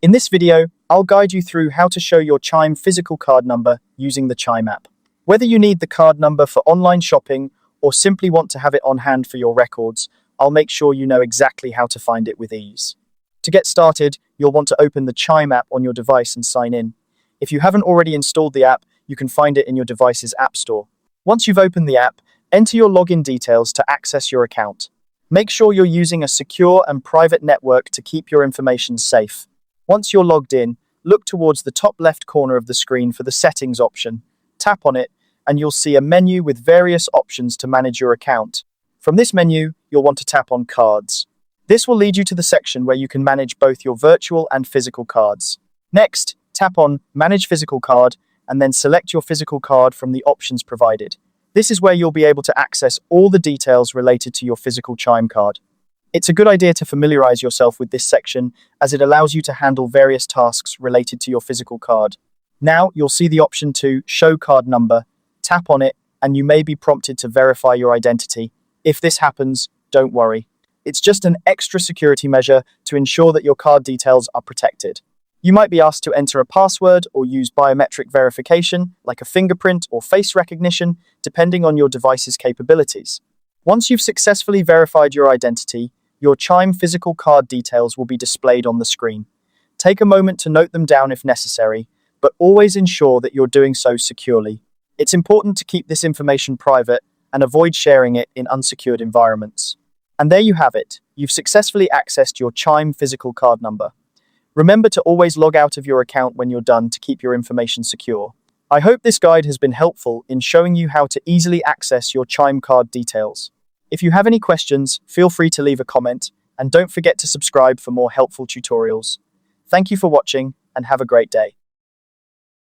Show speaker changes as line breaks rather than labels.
In this video, I'll guide you through how to show your Chime physical card number using the Chime app. Whether you need the card number for online shopping or simply want to have it on hand for your records, I'll make sure you know exactly how to find it with ease. To get started, you'll want to open the Chime app on your device and sign in. If you haven't already installed the app, you can find it in your device's app store. Once you've opened the app, enter your login details to access your account. Make sure you're using a secure and private network to keep your information safe. Once you're logged in, look towards the top left corner of the screen for the Settings option. Tap on it, and you'll see a menu with various options to manage your account. From this menu, you'll want to tap on Cards. This will lead you to the section where you can manage both your virtual and physical cards. Next, tap on Manage Physical Card, and then select your physical card from the options provided. This is where you'll be able to access all the details related to your physical Chime card. It's a good idea to familiarize yourself with this section, as it allows you to handle various tasks related to your physical card. Now, you'll see the option to Show Card Number. Tap on it, and you may be prompted to verify your identity. If this happens, don't worry. It's just an extra security measure to ensure that your card details are protected. You might be asked to enter a password or use biometric verification, like a fingerprint or face recognition, depending on your device's capabilities. Once you've successfully verified your identity, your Chime physical card details will be displayed on the screen. Take a moment to note them down if necessary, but always ensure that you're doing so securely. It's important to keep this information private and avoid sharing it in unsecured environments. And there you have it. You've successfully accessed your Chime physical card number. Remember to always log out of your account when you're done to keep your information secure. I hope this guide has been helpful in showing you how to easily access your Chime card details. If you have any questions, feel free to leave a comment, and don't forget to subscribe for more helpful tutorials. Thank you for watching, and have a great day.